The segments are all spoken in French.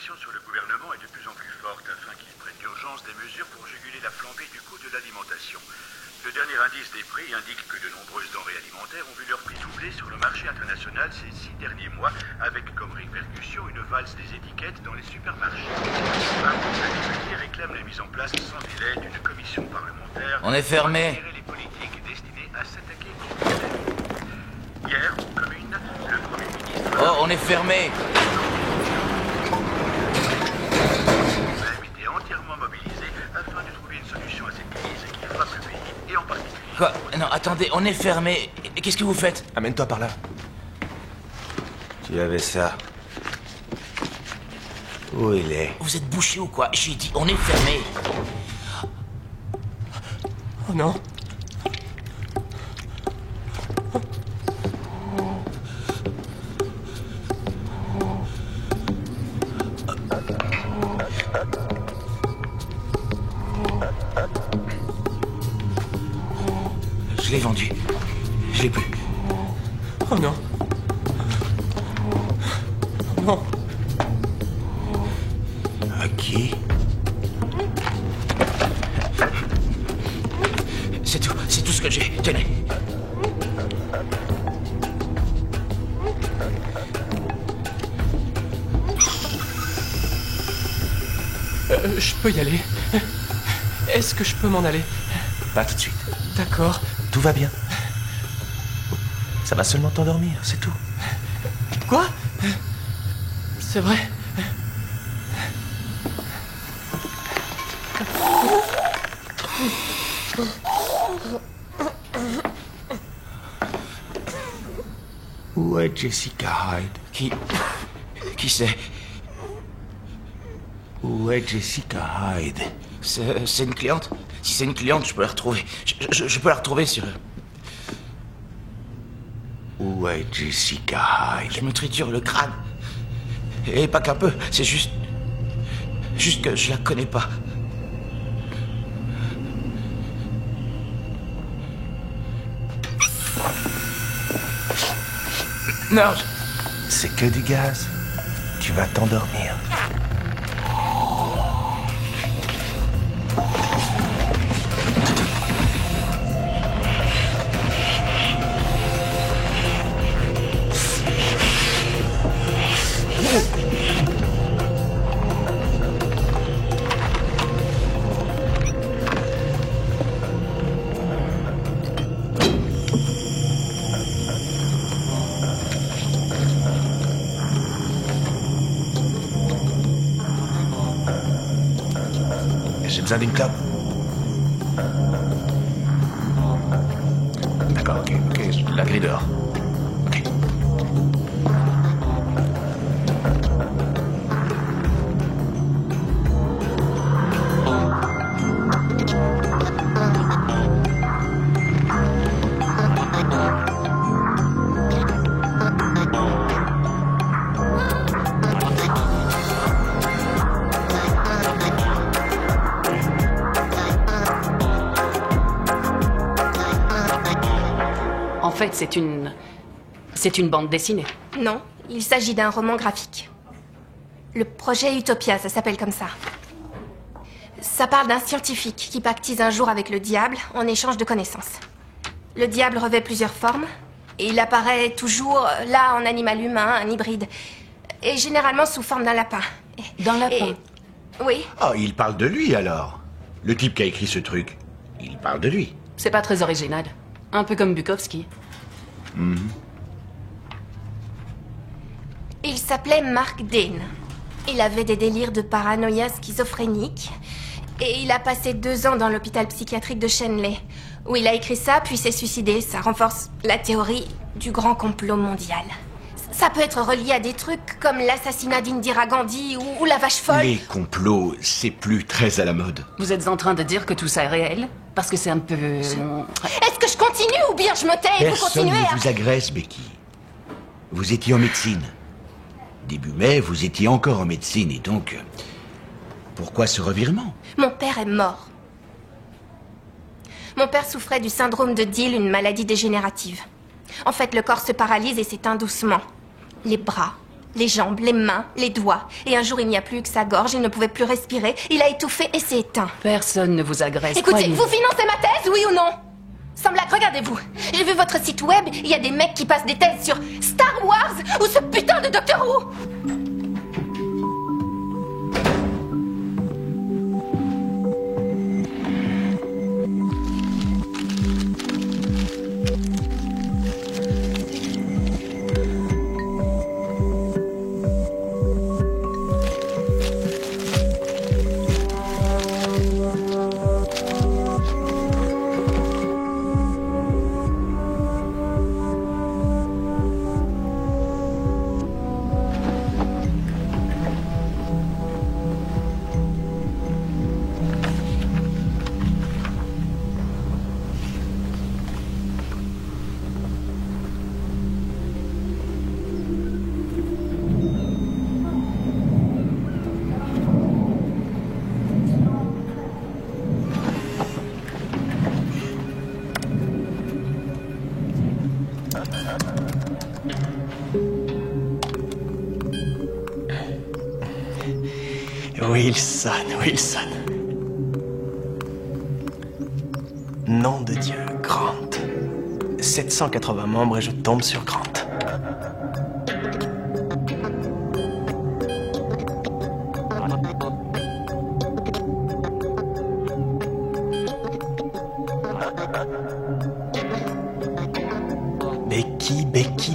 pression sur le gouvernement est de plus en plus forte afin qu'il prenne d'urgence des mesures pour juguler la flambée du coût de l'alimentation. Le dernier indice des prix indique que de nombreuses denrées alimentaires ont vu leur prix doubler sur le marché international ces 6 derniers mois, avec comme répercussion une valse des étiquettes dans les supermarchés. Un groupe de députés réclame la mise en place sans délai d'une commission parlementaire. On est fermé. Pour accélérer les politiques destinées à s'attaquer au problème. Hier, aux communes, le Premier ministre... Oh, on est fermé. a été entièrement mobilisé afin de trouver une solution à cette crise qui frappe le pays et en particulier... Quoi? Non, attendez, on est fermé. Et qu'est-ce que vous faites? Amène-toi par là. Tu avais ça. Où il est? Vous êtes bouché ou quoi? J'ai dit, on est fermé. Oh non. Je l'ai vendu. Je l'ai plus. Oh non. Non. À qui? C'est tout ce que j'ai. Tenez. Je peux y aller. Est-ce que je peux m'en aller? Pas tout de suite. D'accord. Tout va bien. Ça va seulement t'endormir, c'est tout. Quoi? C'est vrai? Où est Jessica Hyde? Qui c'est? Où est Jessica Hyde? C'est une cliente? Si c'est une cliente, je peux la retrouver. Je peux la retrouver sur... Où est Jessica Hyde? Je me triture le crâne. Et pas qu'un peu, c'est juste... Juste que je la connais pas. Non, C'est que du gaz. Tu vas t'endormir. J'ai besoin d'une clope. D'accord, ok. La grille dehors. Ok. En fait, c'est une bande dessinée. Non, il s'agit d'un roman graphique. Le projet Utopia, ça s'appelle comme ça. Ça parle d'un scientifique qui pactise un jour avec le diable en échange de connaissances. Le diable revêt plusieurs formes, et il apparaît toujours là en animal humain, un hybride, et généralement sous forme d'un lapin. D'un lapin? Oui. Oh, il parle de lui alors. Le type qui a écrit ce truc. Il parle de lui. C'est pas très original. Un peu comme Bukowski. Il s'appelait Mark Dane. Il avait des délires de paranoïa schizophrénique. Et il a passé 2 ans dans l'hôpital psychiatrique de Shenley, où il a écrit ça, puis s'est suicidé. Ça renforce la théorie du grand complot mondial. Ça peut être relié à des trucs comme l'assassinat d'Indira Gandhi ou la vache folle. Les complots, c'est plus très à la mode. Vous êtes en train de dire que tout ça est réel? Parce que c'est un peu... Est-ce que je continue ou bien je me tais et vous Personne continuez ne vous agresse, Becky. Vous étiez en médecine. Début mai, vous étiez encore en médecine, et donc... pourquoi ce revirement? Mon père est mort. Mon père souffrait du syndrome de Dill, une maladie dégénérative. En fait, le corps se paralyse et s'éteint doucement. Les bras, les jambes, les mains, les doigts. Et un jour, il n'y a plus que sa gorge, il ne pouvait plus respirer, il a étouffé et s'est éteint. Personne ne vous agresse. Écoutez, croyez. vous financez ma thèse, oui ou non? Sans blague, regardez-vous. J'ai vu votre site web, il y a des mecs qui passent des thèses sur Star Wars ou ce putain de Doctor Who. Wilson. Nom de Dieu, Grant. 780 membres et je tombe sur Grant.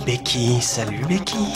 Becky. Salut, Becky.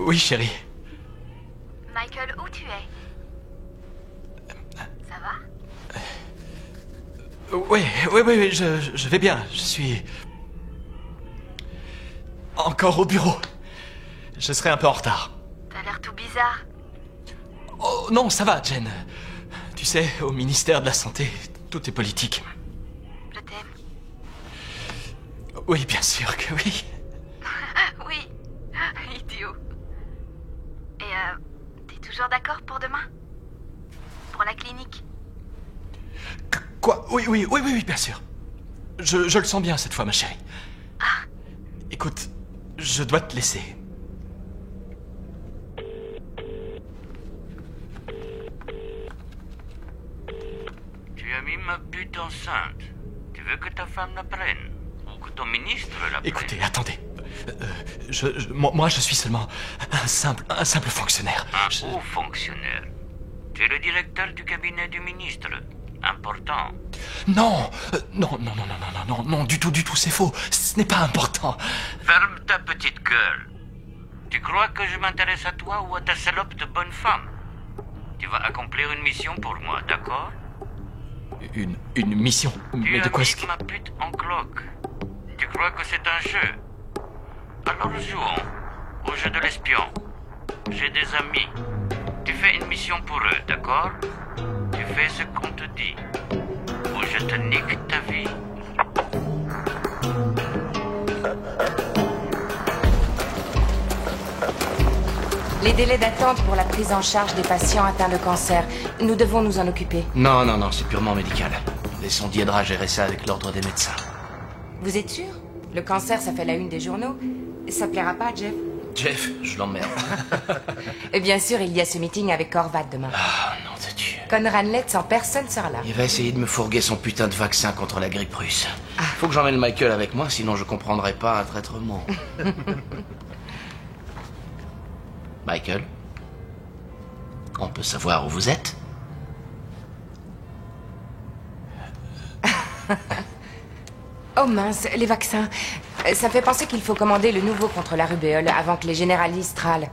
Oui, chérie. Michael, où tu es? Ça va? Oui, je vais bien. Je suis... encore au bureau. Je serai un peu en retard. T'as l'air tout bizarre. Oh non, ça va, Jen. Tu sais, au ministère de la Santé, tout est politique. Je t'aime. Oui, bien sûr que oui. Oui. Idiot. Et t'es toujours d'accord pour demain? Pour la clinique? Quoi? Oui, bien sûr. Je le sens bien cette fois, ma chérie. Ah. Écoute, je dois te laisser. Tu as mis ma pute enceinte. Tu veux que ta femme l'apprenne? Ou que ton ministre l'apprenne? Écoutez, attendez. Moi, je suis seulement un simple fonctionnaire. Un haut fonctionnaire. Tu es le directeur du cabinet du ministre. Important. Non, non, du tout, c'est faux. Ce n'est pas important. Ferme ta petite gueule. Tu crois que je m'intéresse à toi ou à ta salope de bonne femme? Tu vas accomplir une mission pour moi, d'accord? Une mission? Mais de quoi Tu as mis ma pute en cloque. Tu crois que c'est un jeu? Alors jouons au jeu de l'espion. J'ai des amis. Tu fais une mission pour eux, d'accord? Tu fais ce qu'on te dit. Ou je te nique ta vie. Les délais d'attente pour la prise en charge des patients atteints de cancer. Nous devons nous en occuper. Non, c'est purement médical. Laissons Diedra gérer ça avec l'ordre des médecins. Vous êtes sûr? Le cancer, ça fait la une des journaux. Ça plaira pas à Jeff? Jeff, je l'emmerde. Et bien sûr, il y a ce meeting avec Korvat demain. Ah, nom de Dieu. Conrad Letts en personne sera là. Il va essayer de me fourguer son putain de vaccin contre la grippe russe. Faut que j'emmène Michael avec moi, sinon je comprendrai pas un traître mot. Michael? On peut savoir où vous êtes? Oh mince, les vaccins. Ça fait penser qu'il faut commander le nouveau contre la rubéole avant que les généralistes râlent.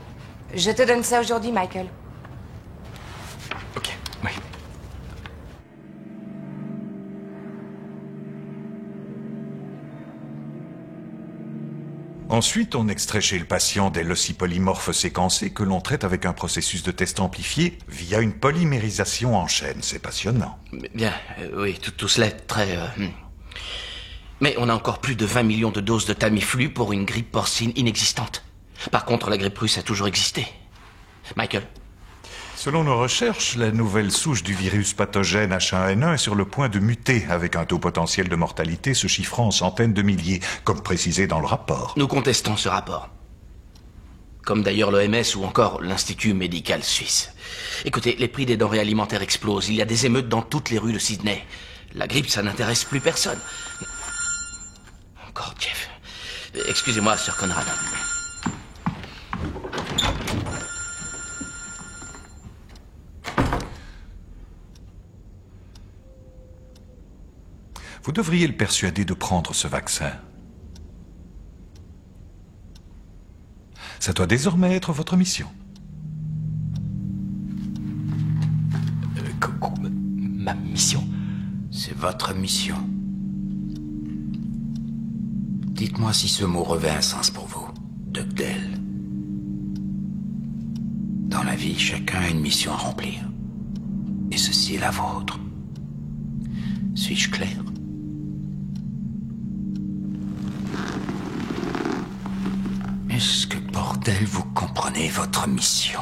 Je te donne ça aujourd'hui, Michael. Ok, oui. Ensuite, on extrait chez le patient des leucipolymorphes séquencés que l'on traite avec un processus de test amplifié via une polymérisation en chaîne. C'est passionnant. Bien, oui, tout cela est très... Mais on a encore plus de 20 millions de doses de Tamiflu pour une grippe porcine inexistante. Par contre, la grippe russe a toujours existé. Michael? Selon nos recherches, la nouvelle souche du virus pathogène H1N1 est sur le point de muter, avec un taux potentiel de mortalité se chiffrant en centaines de milliers, comme précisé dans le rapport. Nous contestons ce rapport. Comme d'ailleurs l'OMS ou encore l'Institut médical suisse. Écoutez, les prix des denrées alimentaires explosent. Il y a des émeutes dans toutes les rues de Sydney. La grippe, ça n'intéresse plus personne. Encore Jeff. Excusez-moi, Sir Conrad. Vous devriez le persuader de prendre ce vaccin. Ça doit désormais être votre mission. Ma mission? C'est votre mission. Dites-moi si ce mot revêt un sens pour vous, Dugdale. Dans la vie, chacun a une mission à remplir. Et ceci est la vôtre. Suis-je clair? Est-ce que, bordel, vous comprenez votre mission?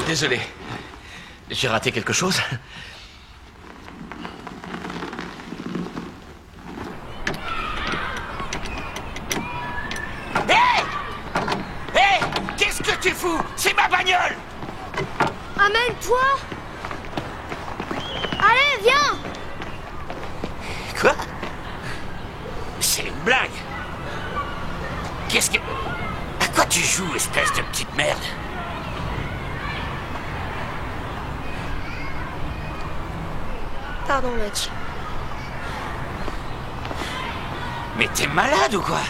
Désolé. J'ai raté quelque chose? Hé! Qu'est-ce que tu fous? C'est ma bagnole! Amène-toi! Allez, viens! Quoi? C'est une blague! Qu'est-ce que... À quoi tu joues, espèce de petite merde? Pardon, mec. Mais t'es malade ou quoi?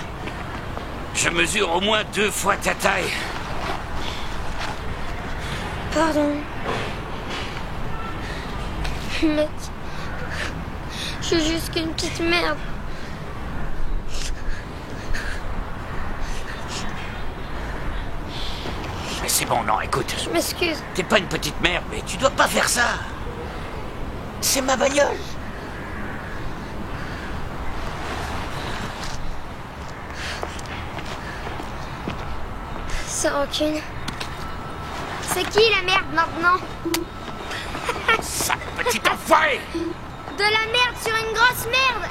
Je mesure au moins 2 fois ta taille. Pardon. Mec. Je suis juste qu'une petite merde. Mais c'est bon, non, écoute. Je m'excuse. T'es pas une petite merde, mais tu dois pas faire ça. C'est ma bagnole. Sans rancune. C'est qui la merde maintenant? Sale petit enfoiré! De la merde sur une grosse merde.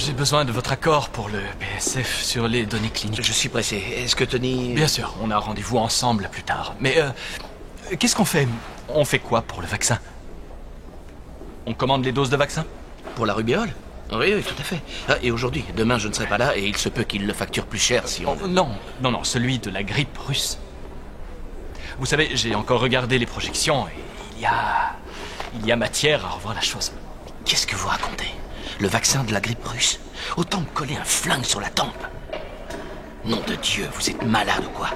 J'ai besoin de votre accord pour le PSF sur les données cliniques. Je suis pressé. Est-ce que Tony... Bien sûr, on a rendez-vous ensemble plus tard. Mais qu'est-ce qu'on fait? On fait quoi pour le vaccin? On commande les doses de vaccin? Pour la rubéole? Oui, oui, tout à fait. Ah, et aujourd'hui, demain, je ne serai pas là et il se peut qu'il le facture plus cher si on... Non, celui de la grippe russe. Vous savez, j'ai encore regardé les projections et il y a matière à revoir la chose. Qu'est-ce que vous racontez? Le vaccin de la grippe russe? Autant me coller un flingue sur la tempe. Nom de Dieu, vous êtes malade ou quoi?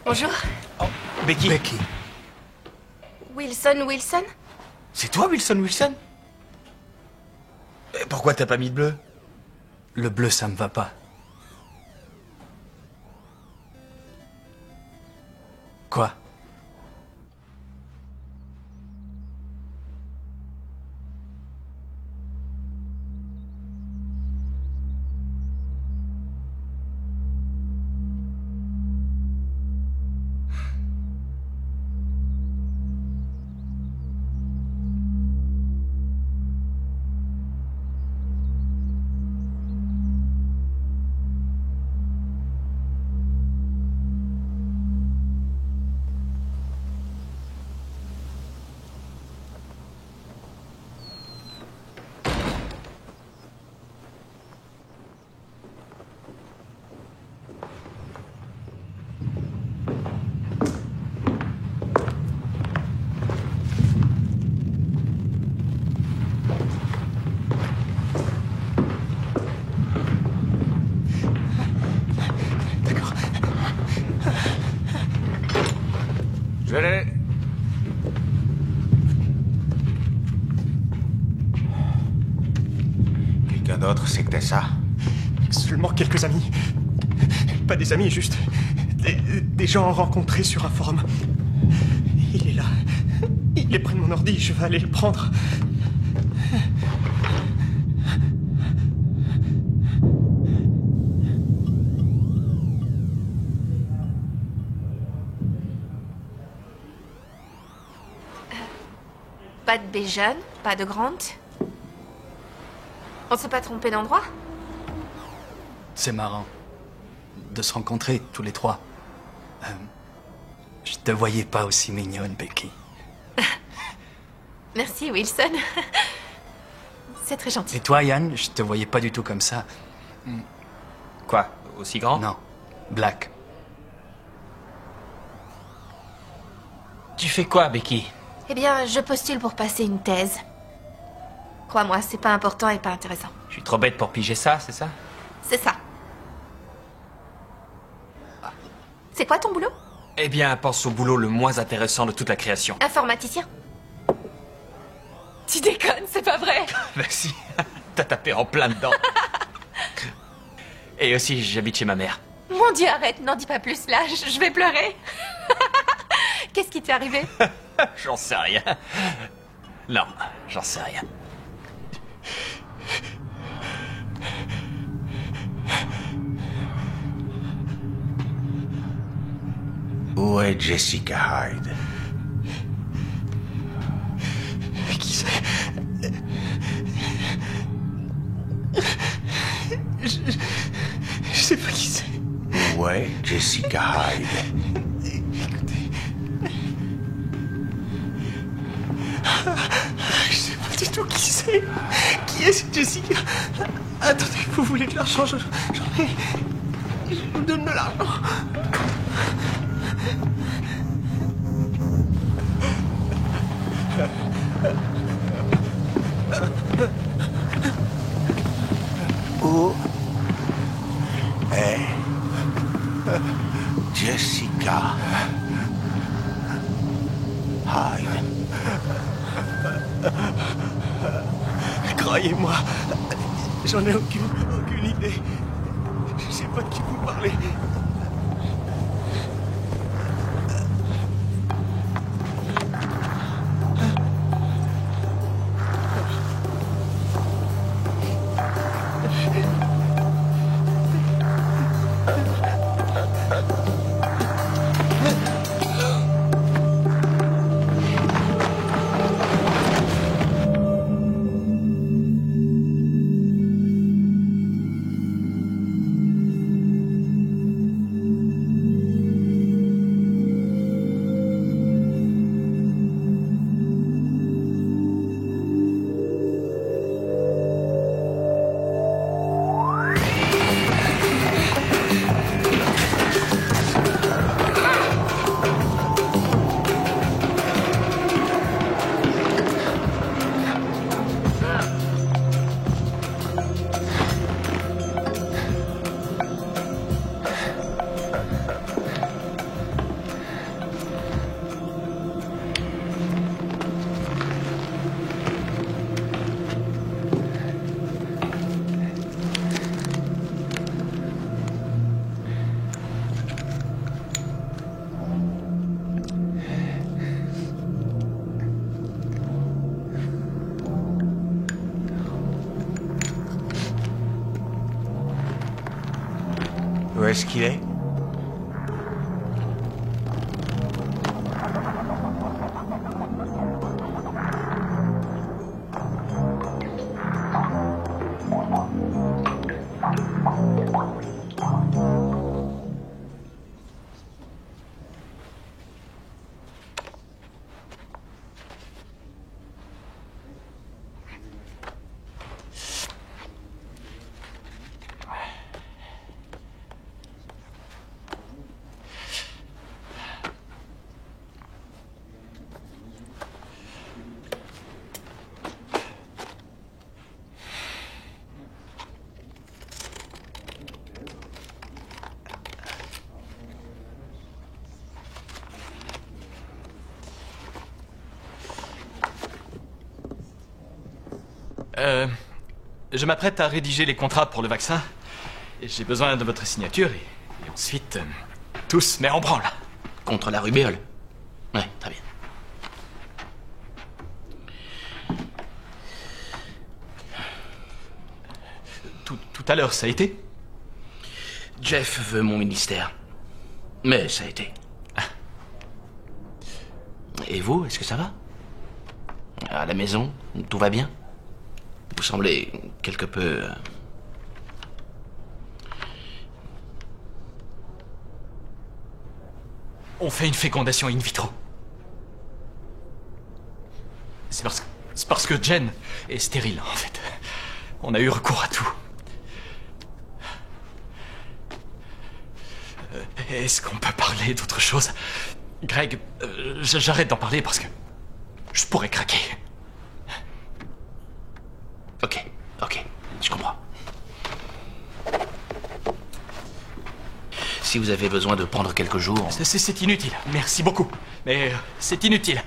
Bonjour. Oh, Becky. Becky. Wilson? C'est toi, Wilson? Et pourquoi t'as pas mis de bleu? Le bleu, ça me va pas. Quoi? Je l'ai. Quelqu'un d'autre sait que t'es ça? Seulement quelques amis. Pas des amis, juste des gens rencontrés sur un forum. Il est là. Il est près de mon ordi, je vais aller le prendre. Pas de Béjeune, pas de Grant. On s'est pas trompé d'endroit? C'est marrant de se rencontrer tous les trois. Je te voyais pas aussi mignonne, Becky. Merci, Wilson. C'est très gentil. Et toi, Yann, je te voyais pas du tout comme ça. Quoi? Aussi grand? Non, Black. Tu fais quoi, Becky? Eh bien, je postule pour passer une thèse. Crois-moi, c'est pas important et pas intéressant. Je suis trop bête pour piger ça, c'est ça? C'est ça. C'est quoi ton boulot? Eh bien, pense au boulot le moins intéressant de toute la création. Informaticien. Tu déconnes, c'est pas vrai? Merci. T'as tapé en plein dedans. Et aussi, j'habite chez ma mère. Mon Dieu, arrête, n'en dis pas plus là, je vais pleurer. Qu'est-ce qui t'est arrivé? J'en sais rien. Non, j'en sais rien. Où est Jessica Hyde? Qui c'est? Je sais pas qui c'est. Où est Jessica Hyde? Écoutez. Je sais pas du tout qui c'est. Qui est cette Jessica? Attendez, vous voulez de l'argent? J'en ai. Je vous donne de l'argent. Où est Jessica Hyde? Croyez-moi, j'en ai aucune idée. Je sais pas de qui vous parlez. Où est-ce qu'il est? Je m'apprête à rédiger les contrats pour le vaccin. Et j'ai besoin de votre signature et ensuite, tout se met en branle. Contre la rubéole? Ouais, très bien. Tout à l'heure, ça a été? Jeff veut mon ministère. Mais ça a été. Et vous, est-ce que ça va? À la maison, tout va bien? Vous semblez quelque peu... On fait une fécondation in vitro. C'est parce que Jen est stérile, en fait. On a eu recours à tout. Est-ce qu'on peut parler d'autre chose? Greg, j'arrête d'en parler parce que je pourrais craquer. Ok, je comprends. Si vous avez besoin de prendre quelques jours... C'est inutile, merci beaucoup. Mais c'est inutile.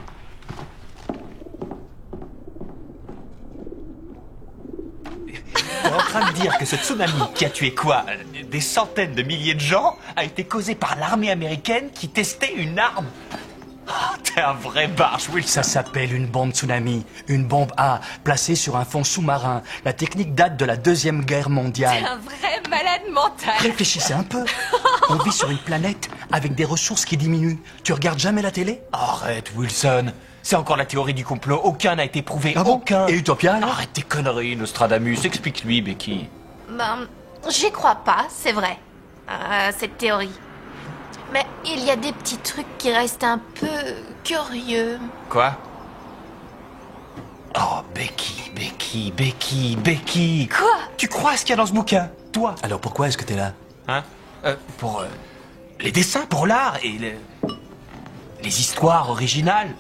T'es en train de dire que ce tsunami qui a tué quoi? Des centaines de milliers de gens a été causé par l'armée américaine qui testait une arme? Oh, t'es un vrai barge, Wilson. Ça s'appelle une bombe tsunami. Une bombe A, placée sur un fond sous-marin. La technique date de la Deuxième Guerre mondiale. T'es un vrai malade mental. Réfléchissez un peu. On vit sur une planète avec des ressources qui diminuent. Tu regardes jamais la télé? Arrête, Wilson. C'est encore la théorie du complot. Aucun n'a été prouvé. Ah bon? Aucun. Et Utopia, alors? Arrête tes conneries, Nostradamus. Explique-lui, Becky. Ben, j'y crois pas, c'est vrai. Cette théorie. Mais il y a des petits trucs qui restent un peu curieux. Quoi? Oh, Becky. Quoi? Tu crois à ce qu'il y a dans ce bouquin, toi? Alors pourquoi est-ce que t'es là? Hein? Pour les dessins, pour l'art et les histoires originales,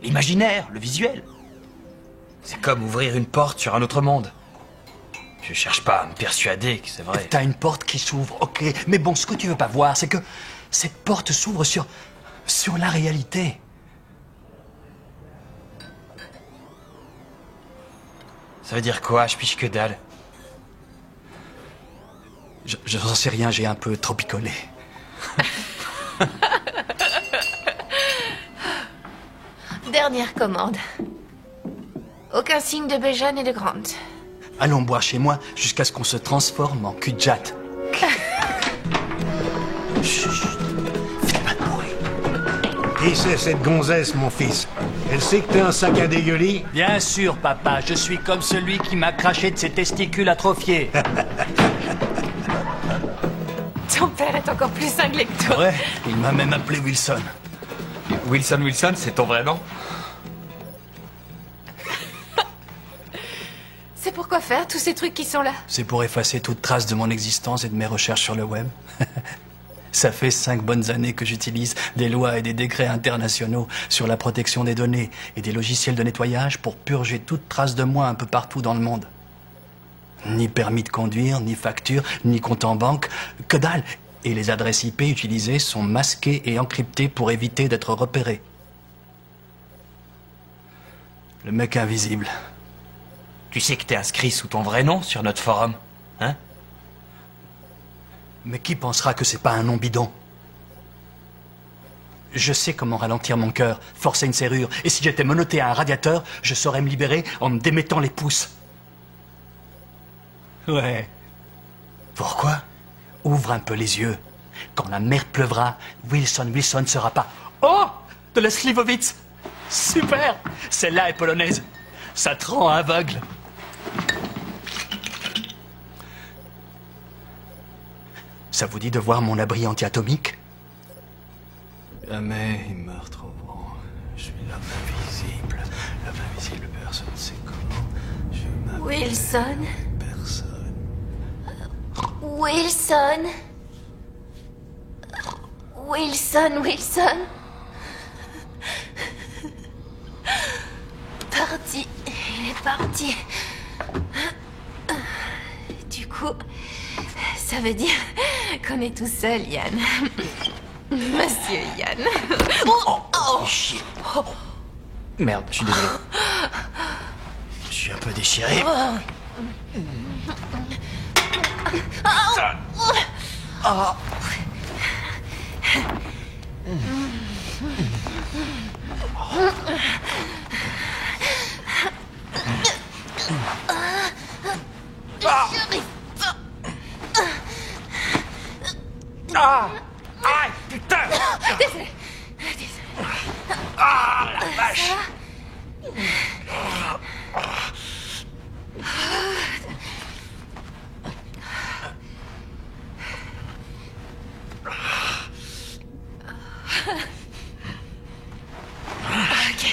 l'imaginaire, le visuel. C'est comme ouvrir une porte sur un autre monde. Je cherche pas à me persuader que c'est vrai. T'as une porte qui s'ouvre, ok. Mais bon, ce que tu veux pas voir, c'est que cette porte s'ouvre sur la réalité. Ça veut dire quoi? Je piche que dalle. Je n'en sais rien, j'ai un peu trop picolé. Dernière commande. Aucun signe de Béjane et de Grant. Allons boire chez moi jusqu'à ce qu'on se transforme en cul de jatte. Qui c'est cette gonzesse, mon fils? Elle sait que t'es un sac à dégueulis? Bien sûr, papa, je suis comme celui qui m'a craché de ses testicules atrophiés. Ton père est encore plus cinglé que toi. Ouais, il m'a même appelé Wilson. Wilson, c'est ton vrai nom? C'est pourquoi faire tous ces trucs qui sont là. C'est pour effacer toute trace de mon existence et de mes recherches sur le web. Ça fait 5 bonnes années que j'utilise des lois et des décrets internationaux sur la protection des données et des logiciels de nettoyage pour purger toute trace de moi un peu partout dans le monde. Ni permis de conduire, ni facture, ni compte en banque, que dalle. Et les adresses IP utilisées sont masquées et encryptées pour éviter d'être repérées. Le mec invisible. Tu sais que t'es inscrit sous ton vrai nom sur notre forum, hein? Mais qui pensera que c'est pas un nom bidon? Je sais comment ralentir mon cœur, forcer une serrure, et si j'étais menotté à un radiateur, je saurais me libérer en me démettant les pouces. Ouais. Pourquoi? Ouvre un peu les yeux. Quand la mer pleuvra, Wilson sera pas... Oh! De la Slivovitz! Super! Celle-là est polonaise. Ça te rend aveugle. Ça vous dit de voir mon abri anti-atomique? Jamais ils me retrouveront. Je suis l'homme invisible. L'homme invisible, personne ne sait comment. Je m'appelle Wilson. personne. Wilson. Wilson. Parti. Il est parti. Du coup, ça veut dire qu'on est tout seul, Yann. Monsieur Yann. Oh, shit. Merde, je suis désolé. Je suis un peu déchiré. J'arrive pas. Ah! Aïe, putain! Désolé. Ah, la vache! Ok.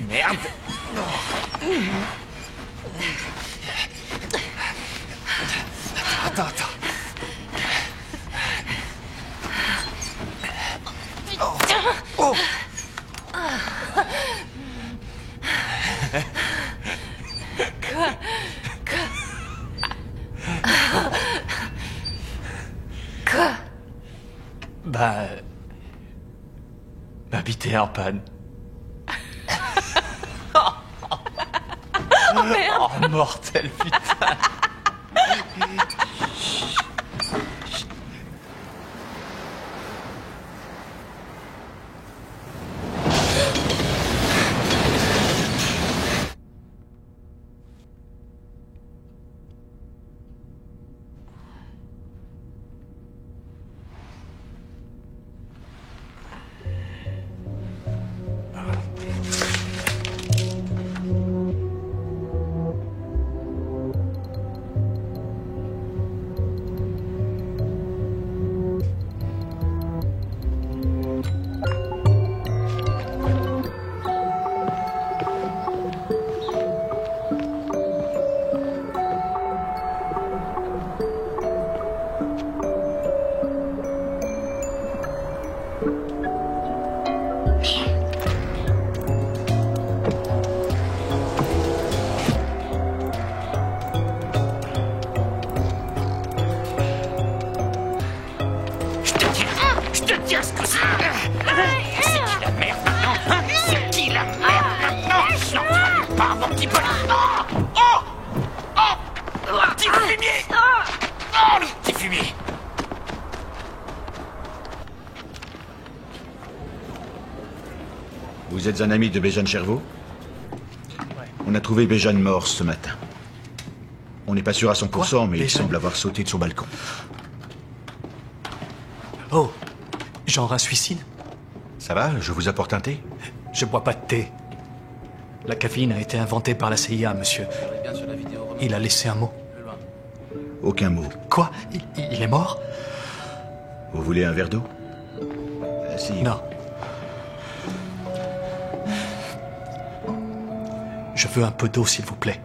Merde! Attends. Oh! Quoi? Bah, t'es en panne. Oh merde! Oh, mortel, putain! fumier. Vous êtes un ami de Béjane Chervaux? On a trouvé Béjane mort ce matin. On n'est pas sûr à 100%, mais il semble avoir sauté de son balcon. Oh, genre un suicide? Ça va? Je vous apporte un thé? Je bois pas de thé. La caféine a été inventée par la CIA, monsieur. Il a laissé un mot. Aucun mot. Quoi? Il est mort? Vous voulez un verre d'eau? Si. Non. Je veux un peu d'eau, s'il vous plaît.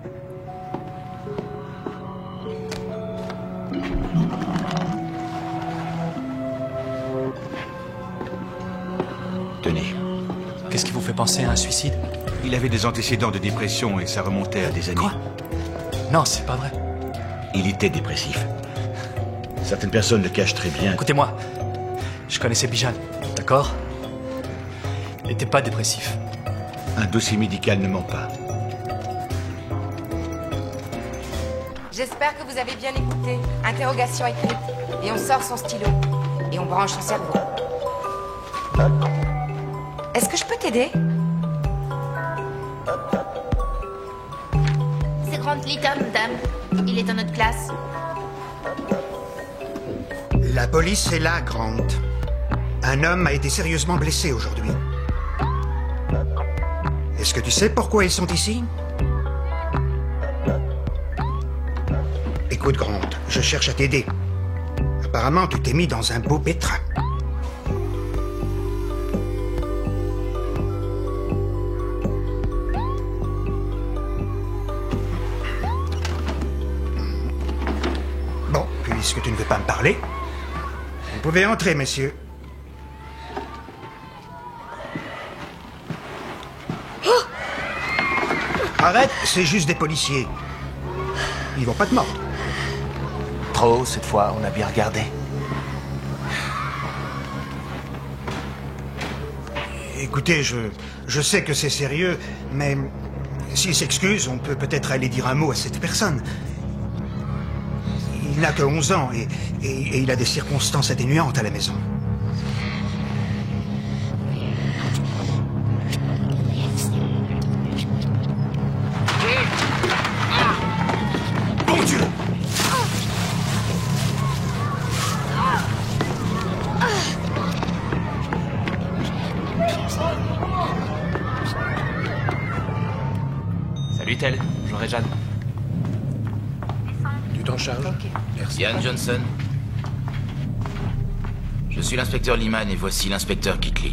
Tenez. Qu'est-ce qui vous fait penser à un suicide? Il avait des antécédents de dépression et ça remontait à des années. Quoi? Non, c'est pas vrai. Il était dépressif. Certaines personnes le cachent très bien. Écoutez-moi, je connaissais Béjane, d'accord? Il n'était pas dépressif. Un dossier médical ne ment pas. J'espère que vous avez bien écouté. Interrogation écrite. Et on sort son stylo. Et on branche son cerveau. Est-ce que je peux t'aider? C'est Grant Litton, madame. Il est dans notre classe. La police est là, Grant. Un homme a été sérieusement blessé aujourd'hui. Est-ce que tu sais pourquoi ils sont ici? Écoute, Grant, je cherche à t'aider. Apparemment, tu t'es mis dans un beau pétrin. Bon, puisque tu ne veux pas me parler, vous pouvez entrer, messieurs. Arrête, c'est juste des policiers. Ils vont pas te mordre. Trop, cette fois, on a bien regardé. Écoutez, je sais que c'est sérieux, mais s'il s'excuse, on peut peut-être aller dire un mot à cette personne. Il n'a que 11 ans et il a des circonstances atténuantes à la maison. Bon Dieu! Salut Tel, bonjour Réjeanne. Tu t'en charges? Merci. Ian Johnson. Je suis l'inspecteur Liman et voici l'inspecteur Kitley.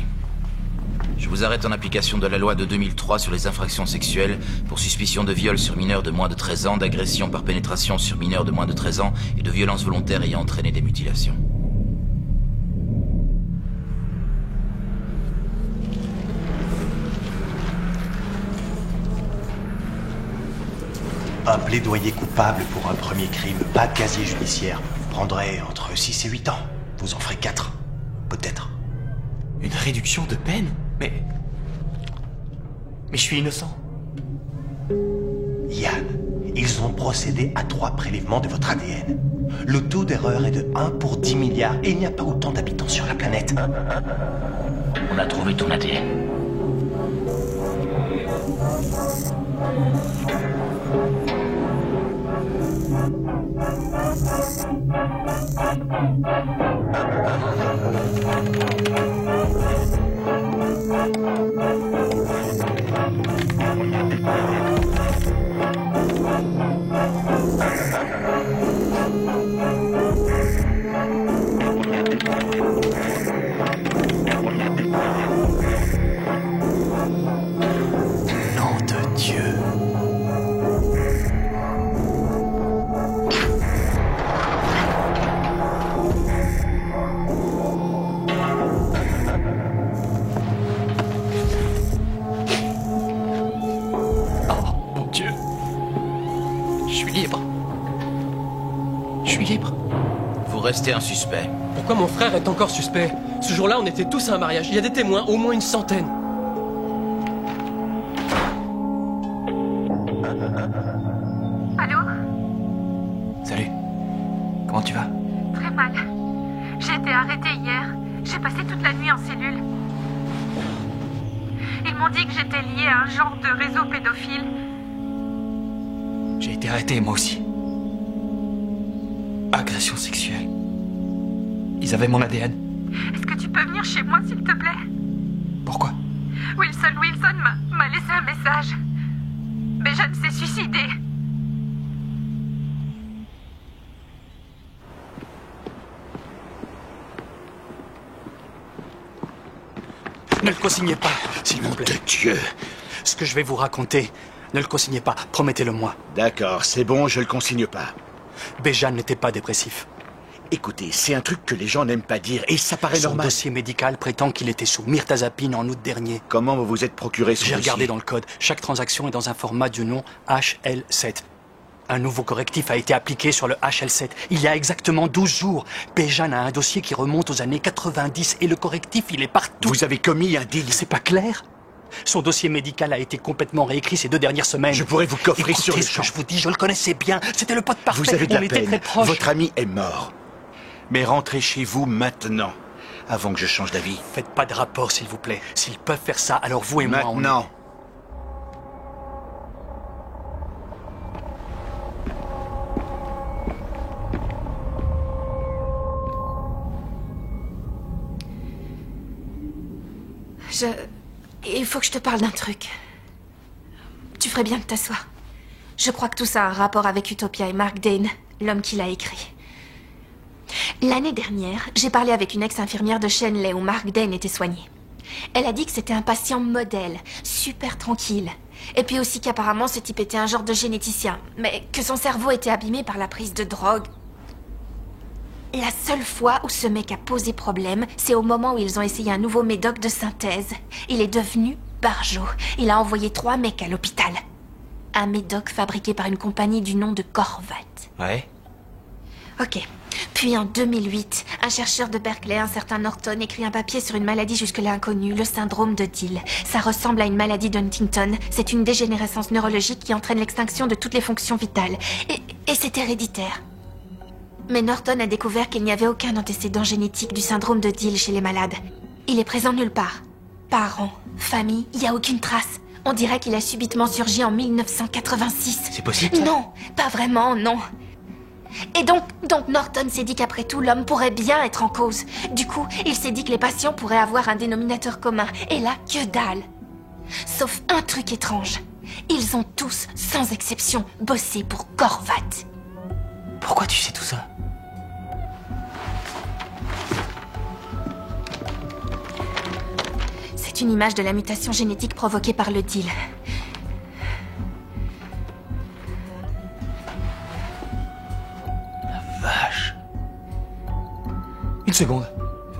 Je vous arrête en application de la loi de 2003 sur les infractions sexuelles pour suspicion de viol sur mineurs de moins de 13 ans, d'agression par pénétration sur mineurs de moins de 13 ans et de violence volontaire ayant entraîné des mutilations. Un plaidoyer coupable pour un premier crime, pas de casier judiciaire, prendrait entre 6 et 8 ans. Vous en ferez 4, peut-être. Une réduction de peine? Mais je suis innocent. Yann, ils ont procédé à 3 prélèvements de votre ADN. Le taux d'erreur est de 1 pour 10 milliards et il n'y a pas autant d'habitants sur la planète. On a trouvé ton ADN. Nom de Dieu. Mon Dieu. Je suis libre. Je suis libre. Vous restez un suspect. Pourquoi mon frère est encore suspect? Ce jour-là, on était tous à un mariage. Il y a des témoins, au moins une centaine. Salut. Comment tu vas? très mal. J'ai été arrêtée hier. J'ai passé toute la nuit en cellule. Ils m'ont dit que j'étais liée à un genre de réseau pédophile. J'ai été arrêté, moi aussi. Agression sexuelle. Ils avaient mon ADN. Est-ce que tu peux venir chez moi, s'il te plaît? Pourquoi? Wilson m'a laissé un message. Béjan s'est suicidé. Ne le consignez pas, s'il vous plaît. De Dieu. Ce que je vais vous raconter, ne le consignez pas. Promettez-le-moi. D'accord, c'est bon, je le consigne pas. Béjan n'était pas dépressif. Écoutez, c'est un truc que les gens n'aiment pas dire, et ça paraît normal. Son dossier médical prétend qu'il était sous mirtazapine en août dernier. Comment vous vous êtes procuré ce J'ai dossier? regardé dans le code. Chaque transaction est dans un format du nom HL7. Un nouveau correctif a été appliqué sur le HL7. Il y a exactement 12 jours. Béjan a un dossier qui remonte aux années 90 et le correctif, il est partout. Vous avez commis un délit. C'est pas clair? Son dossier médical a été complètement réécrit ces 2 dernières semaines. Je pourrais vous coffrer Écoutez sur le ce champ. que je vous dis, je le connaissais bien. C'était le pote parfait. Vous avez de On la était peine. très proches. Votre ami est mort. Mais rentrez chez vous maintenant, avant que je change d'avis. Faites pas de rapport, s'il vous plaît. S'ils peuvent faire ça, alors vous et moi, on... Maintenant. Il faut que je te parle d'un truc. Tu ferais bien de t'asseoir. Je crois que tout ça a un rapport avec Utopia et Mark Dane, l'homme qui l'a écrit. L'année dernière, j'ai parlé avec une ex-infirmière de Shenley où Mark Dane était soigné. Elle a dit que c'était un patient modèle, super tranquille. Et puis aussi qu'apparemment ce type était un genre de généticien, mais que son cerveau était abîmé par la prise de drogue. La seule fois où ce mec a posé problème, c'est au moment où ils ont essayé un nouveau médoc de synthèse. Il est devenu barjot. Il a envoyé 3 mecs à l'hôpital. Un médoc fabriqué par une compagnie du nom de Corvat. Ouais. Ok. Puis en 2008, un chercheur de Berkeley, un certain Norton, écrit un papier sur une maladie jusque-là inconnue, le syndrome de Dill. Ça ressemble à une maladie d'Huntington. C'est une dégénérescence neurologique qui entraîne l'extinction de toutes les fonctions vitales. Et c'est héréditaire. Mais Norton a découvert qu'il n'y avait aucun antécédent génétique du syndrome de Dill chez les malades. Il est présent nulle part. Parents, famille, il n'y a aucune trace. On dirait qu'il a subitement surgi en 1986. C'est possible, ça? Non, pas vraiment, non. Et donc Norton s'est dit qu'après tout, l'homme pourrait bien être en cause. Du coup, il s'est dit que les patients pourraient avoir un dénominateur commun. Et là, que dalle. Sauf un truc étrange. Ils ont tous, sans exception, bossé pour Corvat. Pourquoi tu sais tout ça? C'est une image de la mutation génétique provoquée par le Dill. Vache. Une seconde.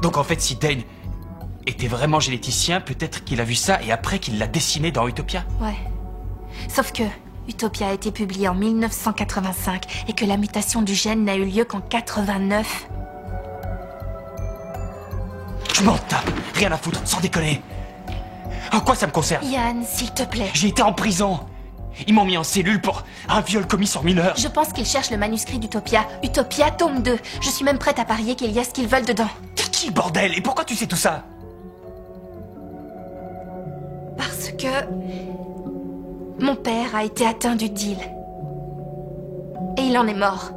Donc en fait, si Dane était vraiment généticien, peut-être qu'il a vu ça et après qu'il l'a dessiné dans Utopia. Ouais. Sauf que Utopia a été publié en 1985 et que la mutation du gène n'a eu lieu qu'en 89. Je m'en tape. Rien à foutre, sans déconner. En quoi ça me concerne? Yann, s'il te plaît. J'ai été en prison. Ils m'ont mis en cellule pour un viol commis sur mineur. Je pense qu'ils cherchent le manuscrit d'Utopia. Utopia, tome 2. Je suis même prête à parier qu'il y a ce qu'ils veulent dedans. T'es qui, bordel? Et pourquoi tu sais tout ça? Parce que... mon père a été atteint du Dill. Et il en est mort.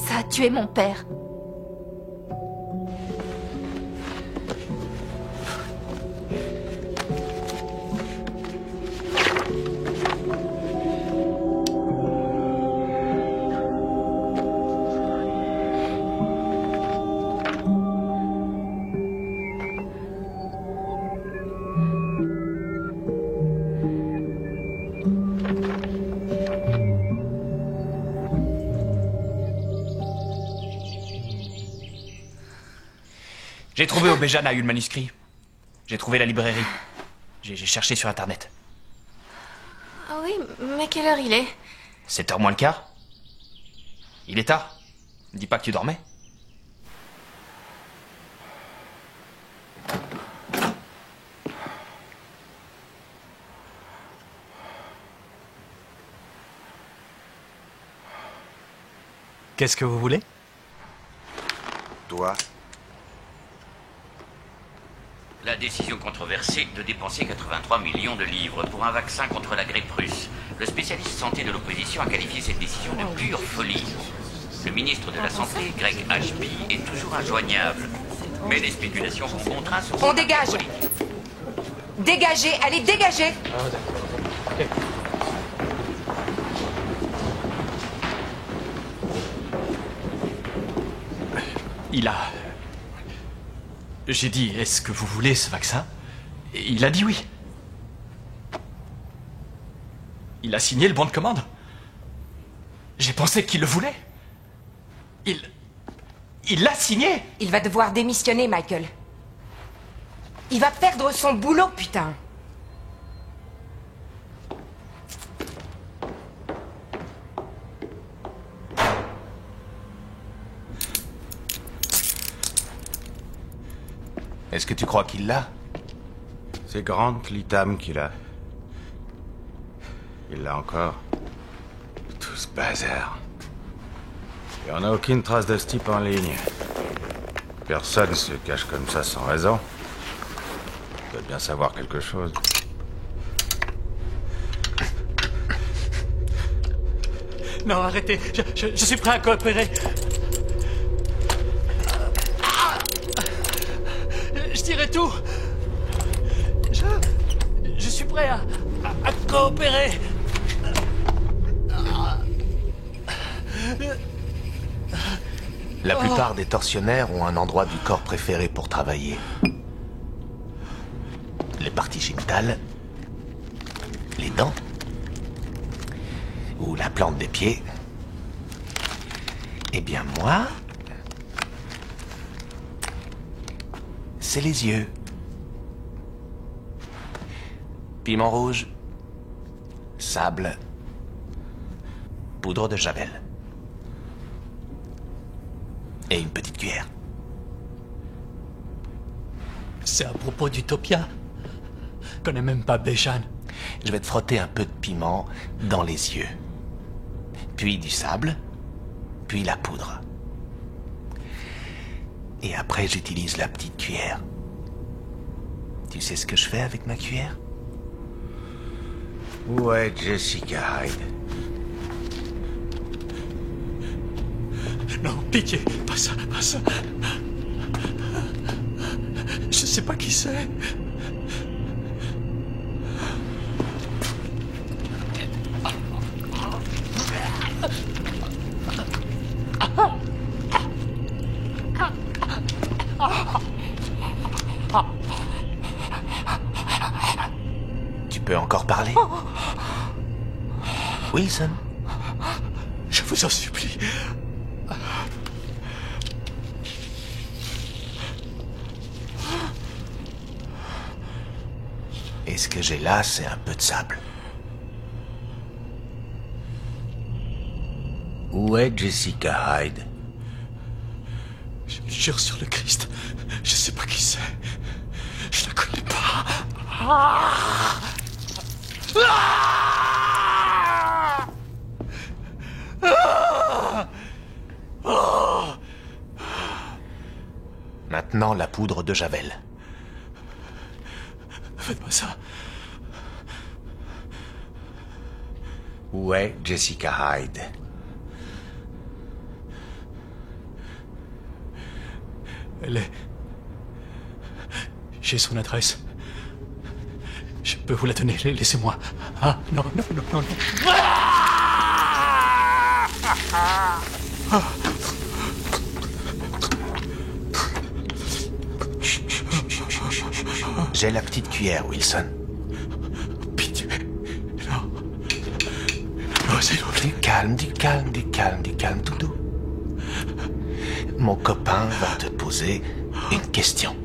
Ça a tué mon père. J'ai trouvé où Béjan a eu le manuscrit. J'ai trouvé la librairie. J'ai cherché sur Internet. Ah oui, mais quelle heure il est? 7h moins le quart. Il est tard. Dis pas que tu dormais. Qu'est-ce que vous voulez? toi? La décision controversée de dépenser 83 millions de livres pour un vaccin contre la grippe russe. Le spécialiste santé de l'opposition a qualifié cette décision de pure folie. Le ministre de la Santé, Greg Ashby, est toujours injoignable. Mais les spéculations vont bon train sur son On dégage. Dégagez, allez, dégagez. Il a... J'ai dit, est-ce que vous voulez ce vaccin? Et il a dit oui. Il a signé le bon de commande. J'ai pensé qu'il le voulait. Il l'a signé. Il va devoir démissionner, Michael. Il va perdre son boulot, putain. Est-ce que tu crois qu'il l'a? C'est Grant Lytham qui l'a. Il l'a encore. Tout ce bazar. Il n'y en a aucune trace de ce type en ligne. Personne se cache comme ça sans raison. Il doit bien savoir quelque chose. Non, arrêtez. Je suis prêt à coopérer. Je dirai tout. Je suis prêt à coopérer. La plupart des tortionnaires ont un endroit du corps préféré pour travailler. Les parties génitales, les dents, ou la plante des pieds. Eh bien moi, c'est les yeux. Piment rouge, sable, poudre de javel. Et une petite cuillère. C'est à propos d'Utopia. Je connais même pas Béjan. Je vais te frotter un peu de piment dans les yeux. Puis du sable. Puis la poudre. Et après, j'utilise la petite cuillère. Tu sais ce que je fais avec ma cuillère? Où est Jessica Hyde? Non, pitié, pas ça, pas ça. Je sais pas qui c'est. Tu peux encore parler? Wilson? Je vous en supplie. Et ce que j'ai là, c'est un peu de sable. Où est Jessica Hyde? Je jure sur le Christ, je sais pas qui c'est. Je la connais pas. Maintenant, la poudre de javel. Faites-moi ça. Où est Jessica Hyde? Elle est... J'ai son adresse. Je peux vous la donner, laissez-moi. Ah, non, non, non, non, non. Ah. J'ai la petite cuillère, Wilson. Pitié. Non. Non, s'il vous plaît. Du calme, du calme, du calme, du calme, tout doux. Mon copain va te poser une question.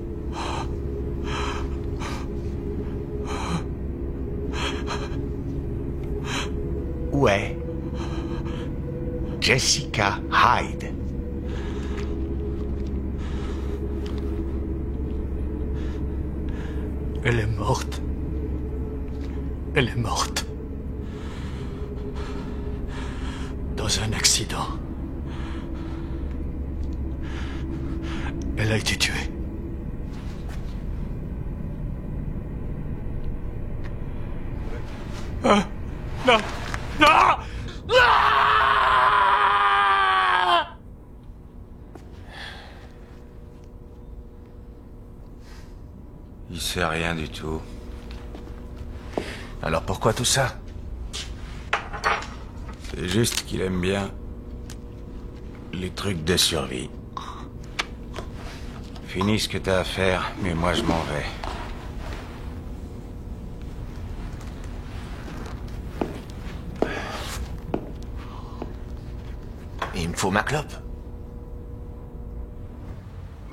Où est Jessica Hyde? Elle est morte. Elle est morte. Dans un accident. Elle a été tuée. Non! Non! Il sait rien du tout. Alors pourquoi tout ça? C'est juste qu'il aime bien les trucs de survie. Finis ce que t'as à faire, mais moi je m'en vais. Il me faut ma clope.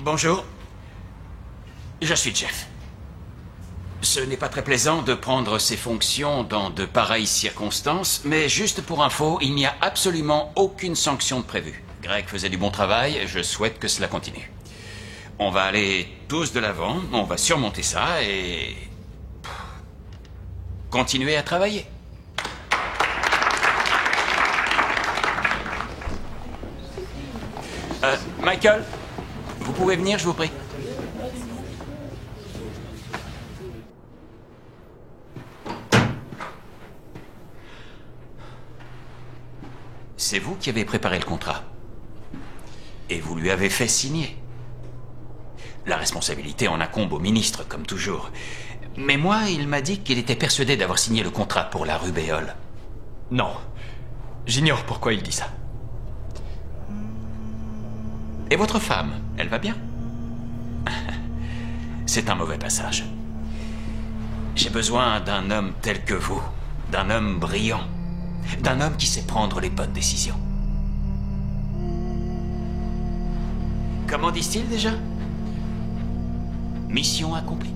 Bonjour. Je suis Jeff. Ce n'est pas très plaisant de prendre ses fonctions dans de pareilles circonstances, mais juste pour info, il n'y a absolument aucune sanction de prévue. Greg faisait du bon travail, je souhaite que cela continue. On va aller tous de l'avant, on va surmonter ça et... continuer à travailler. Michael, vous pouvez venir, je vous prie. C'est vous qui avez préparé le contrat. Et vous lui avez fait signer. La responsabilité en incombe au ministre, comme toujours. Mais moi, il m'a dit qu'il était persuadé d'avoir signé le contrat pour la rubéole. Non. J'ignore pourquoi il dit ça. Et votre femme, elle va bien? C'est un mauvais passage. J'ai besoin d'un homme tel que vous, d'un homme brillant, d'un homme qui sait prendre les bonnes décisions. Comment disent-ils déjà? Mission accomplie.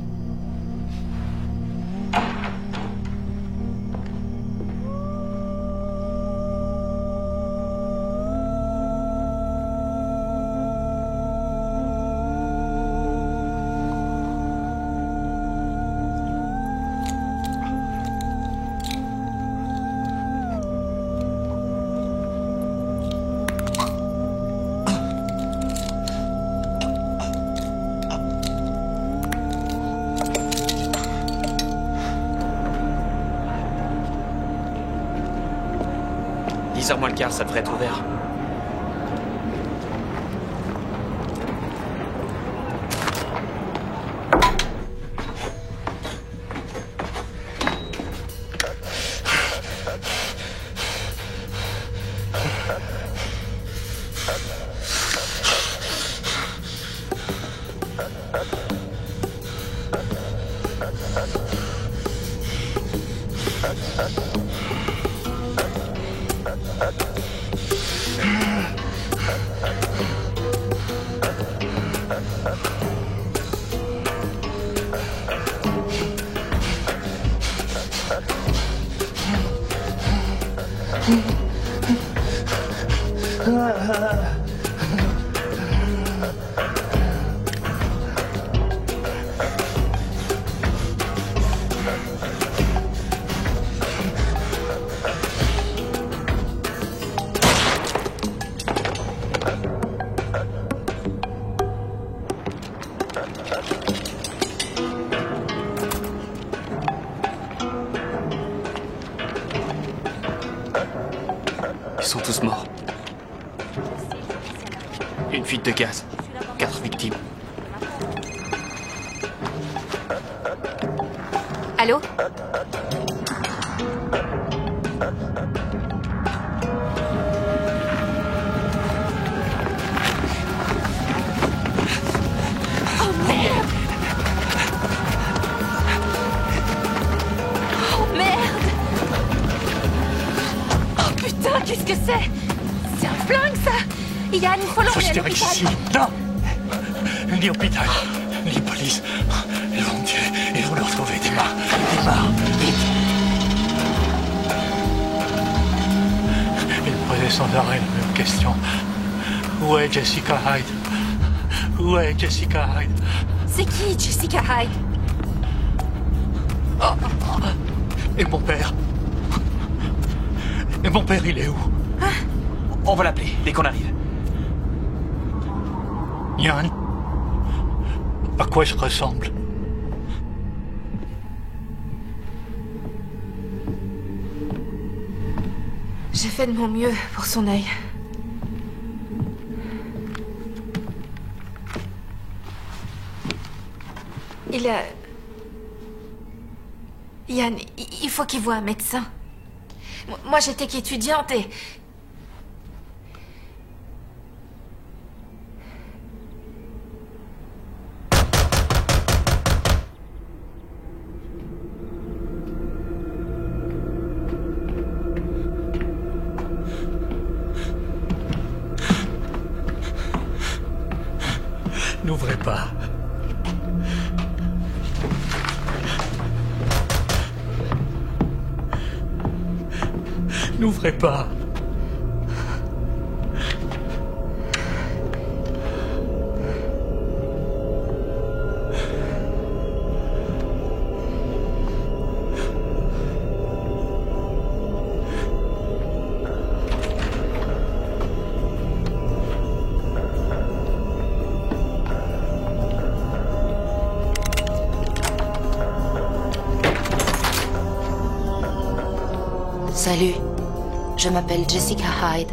Moins le quart, ça devrait être ouvert. Ils sont tous morts. Une fuite de gaz. 4 victimes. Allô? Oh merde! Oh merde! Oh putain, qu'est-ce que c'est? C'est un flingue, ça! Yann, il faut l'emmener à l'hôpital. Ici. Non! Ni hôpital, ni police. Ils vont me tuer. Ils vont le retrouver. Démarre. Démarre. Vite. Il me posait sans arrêt la même question. Où est Jessica Hyde? Où est Jessica Hyde? C'est qui, Jessica Hyde? Et mon père? Et mon père, il est où? On va l'appeler dès qu'on arrive. Yann? À quoi je ressemble? J'ai fait de mon mieux pour son œil. Yann, il faut qu'il voie un médecin. Moi, j'étais qu'étudiante et... N'ouvrez pas. N'ouvrez pas. Salut, je m'appelle Jessica Hyde.